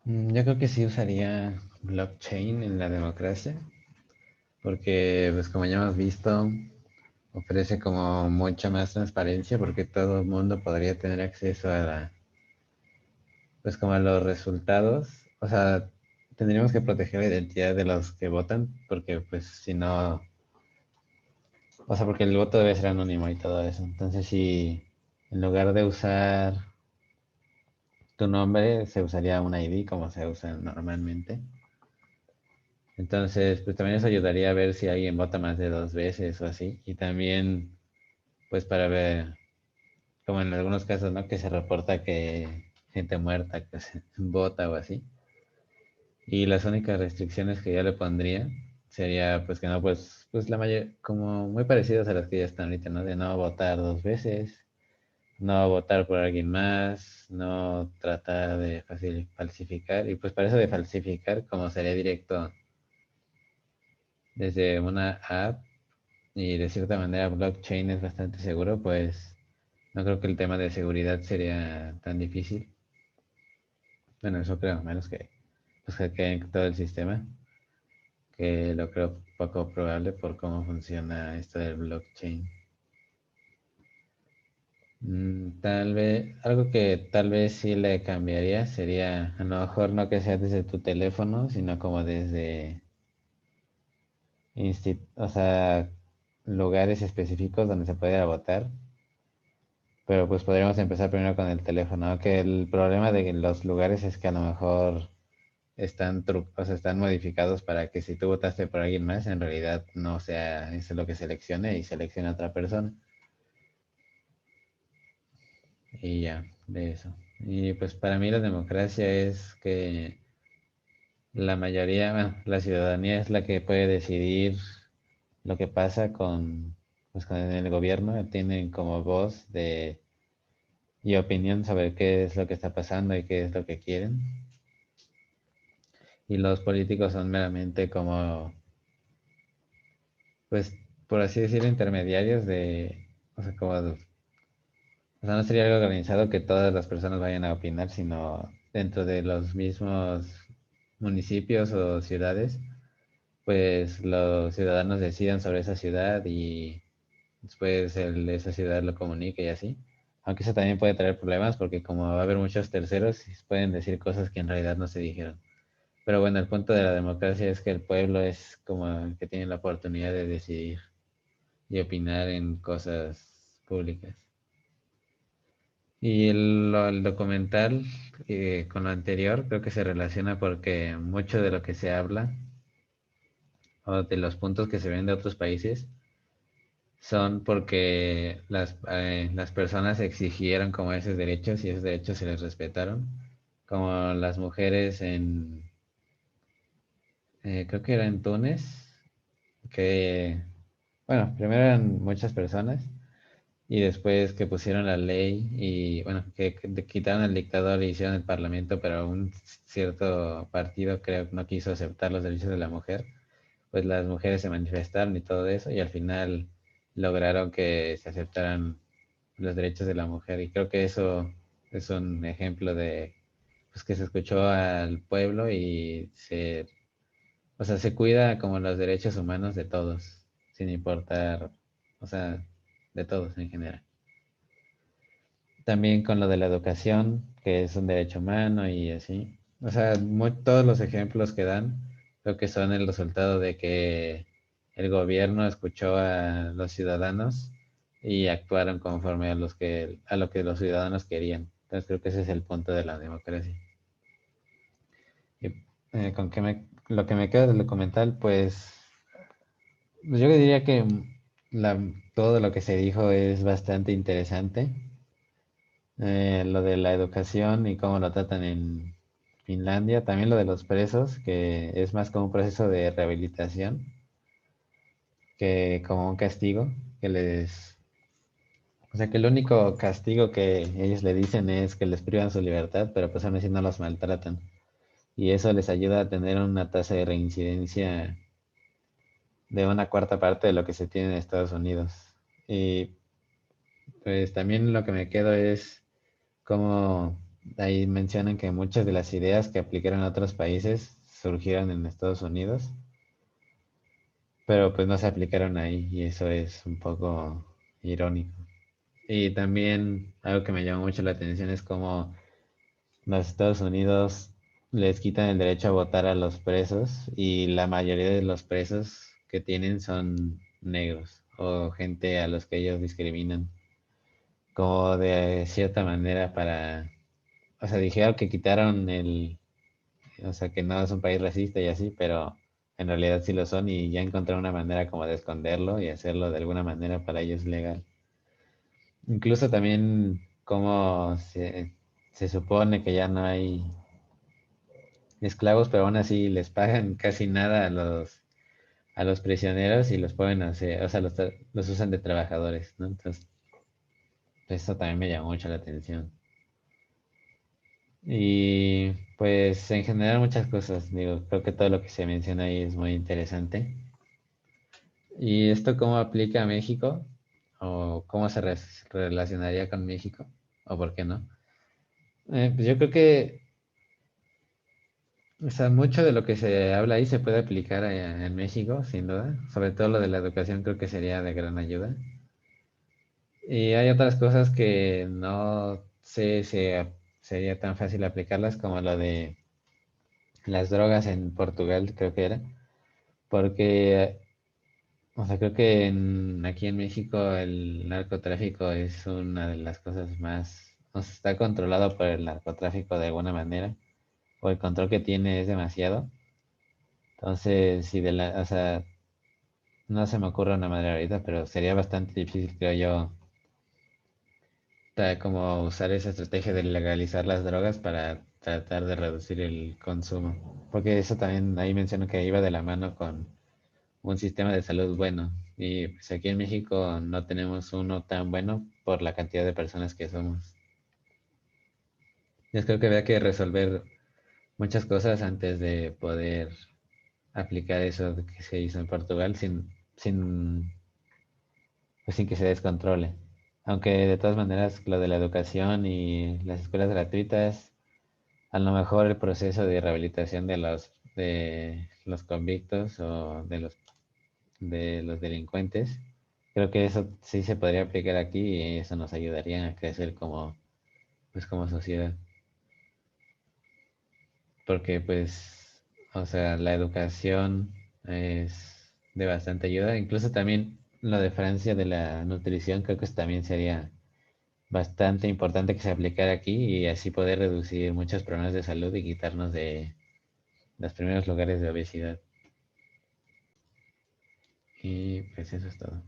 Yo creo que sí usaría blockchain en la democracia, porque pues como ya hemos visto, ofrece como mucha más transparencia porque todo el mundo podría tener acceso a pues como a los resultados. O sea, tendríamos que proteger la identidad de los que votan porque pues si no, o sea, porque el voto debe ser anónimo y todo eso. Entonces si en lugar de usar tu nombre se usaría un ID como se usa normalmente. Entonces, pues también eso ayudaría a ver si alguien vota más de dos veces o así. Y también, pues para ver, como en algunos casos, ¿no? Que se reporta que gente muerta que se vota o así. Y las únicas restricciones que yo le pondría sería, pues que no, pues la mayor, como muy parecidas a las que ya están ahorita, ¿no? De no votar dos veces, no votar por alguien más, no tratar de falsificar. Y pues para eso de falsificar, como sería directo desde una app y de cierta manera blockchain es bastante seguro, pues no creo que el tema de seguridad sería tan difícil. Bueno, eso creo, a menos que pues hackeen todo el sistema, que lo creo poco probable por cómo funciona esto del blockchain. Tal vez, algo que tal vez sí le cambiaría sería a lo mejor no que sea desde tu teléfono, sino como desde o sea, lugares específicos donde se pudiera votar. Pero pues podríamos empezar primero con el teléfono, ¿no? Que el problema de los lugares es que a lo mejor o sea, están modificados para que si tú votaste por alguien más, en realidad no sea eso lo que seleccione y seleccione a otra persona. Y ya, de eso. Y pues para mí la democracia es que la mayoría, bueno, la ciudadanía es la que puede decidir lo que pasa pues con el gobierno, tienen como voz y opinión sobre qué es lo que está pasando y qué es lo que quieren. Y los políticos son meramente como, pues, por así decirlo, intermediarios o sea, o sea, no sería algo organizado que todas las personas vayan a opinar, sino dentro de los mismos municipios o ciudades, pues los ciudadanos decidan sobre esa ciudad y después esa ciudad lo comunique y así. Aunque eso también puede traer problemas porque como va a haber muchos terceros, pueden decir cosas que en realidad no se dijeron. Pero bueno, el punto de la democracia es que el pueblo es como el que tiene la oportunidad de decidir y opinar en cosas públicas. Y el documental con lo anterior creo que se relaciona porque mucho de lo que se habla o de los puntos que se ven de otros países son porque las personas exigieron como esos derechos y esos derechos se les respetaron, como las mujeres creo que era en Túnez, que, bueno, primero eran muchas personas y después que pusieron la ley y, bueno, que quitaron al dictador y hicieron el parlamento, pero un cierto partido creo que no quiso aceptar los derechos de la mujer, pues las mujeres se manifestaron y todo eso y al final lograron que se aceptaran los derechos de la mujer y creo que eso es un ejemplo de pues que se escuchó al pueblo y o sea, se cuida como los derechos humanos de todos, sin importar, o sea, de todos en general. También con lo de la educación, que es un derecho humano y así. O sea, todos los ejemplos que dan, creo que son el resultado de que el gobierno escuchó a los ciudadanos y actuaron conforme a lo que los ciudadanos querían. Entonces creo que ese es el punto de la democracia. Y, lo que me queda del documental, pues yo diría que todo lo que se dijo es bastante interesante. Lo de la educación y cómo lo tratan en Finlandia, también lo de los presos, que es más como un proceso de rehabilitación que como un castigo, que o sea que el único castigo que ellos le dicen es que les privan su libertad, pero pues aún así no los maltratan. Y eso les ayuda a tener una tasa de reincidencia de una cuarta parte de lo que se tiene en Estados Unidos. Y pues también lo que me quedo es cómo ahí mencionan que muchas de las ideas que aplicaron a otros países surgieron en Estados Unidos, pero pues no se aplicaron ahí y eso es un poco irónico. Y también algo que me llamó mucho la atención es cómo los Estados Unidos les quitan el derecho a votar a los presos y la mayoría de los presos que tienen son negros o gente a los que ellos discriminan, como de cierta manera para, o sea, dijeron que quitaron o sea, que no es un país racista y así, pero en realidad sí lo son y ya encontraron una manera como de esconderlo y hacerlo de alguna manera para ellos legal. Incluso también como se supone que ya no hay esclavos, pero aún así les pagan casi nada a los prisioneros y los pueden hacer, o sea, los usan de trabajadores, ¿no? Entonces, eso también me llamó mucho la atención. Y pues en general muchas cosas, digo, creo que todo lo que se menciona ahí es muy interesante. ¿Y esto cómo aplica a México? ¿O cómo se relacionaría con México? ¿O por qué no? Pues yo creo que, o sea, mucho de lo que se habla ahí se puede aplicar en México, sin duda. Sobre todo lo de la educación creo que sería de gran ayuda. Y hay otras cosas que no sé si sería tan fácil aplicarlas como lo de las drogas en Portugal, creo que era. Porque, o sea, creo que aquí en México el narcotráfico es una de las cosas más, o sea, está controlado por el narcotráfico de alguna manera, o el control que tiene es demasiado. Entonces, si o sea, no se me ocurre una manera ahorita, pero sería bastante difícil, creo yo, como usar esa estrategia de legalizar las drogas para tratar de reducir el consumo. Porque eso también ahí menciono que iba de la mano con un sistema de salud bueno. Y pues aquí en México no tenemos uno tan bueno por la cantidad de personas que somos. Yo creo que había que resolver muchas cosas antes de poder aplicar eso que se hizo en Portugal pues sin que se descontrole. Aunque de todas maneras lo de la educación y las escuelas gratuitas, a lo mejor el proceso de rehabilitación de los convictos o de los delincuentes, creo que eso sí se podría aplicar aquí y eso nos ayudaría a crecer pues como sociedad. Porque pues, o sea, la educación es de bastante ayuda. Incluso también lo de Francia de la nutrición, creo que eso también sería bastante importante que se aplicara aquí y así poder reducir muchos problemas de salud y quitarnos de los primeros lugares de obesidad. Y pues eso es todo.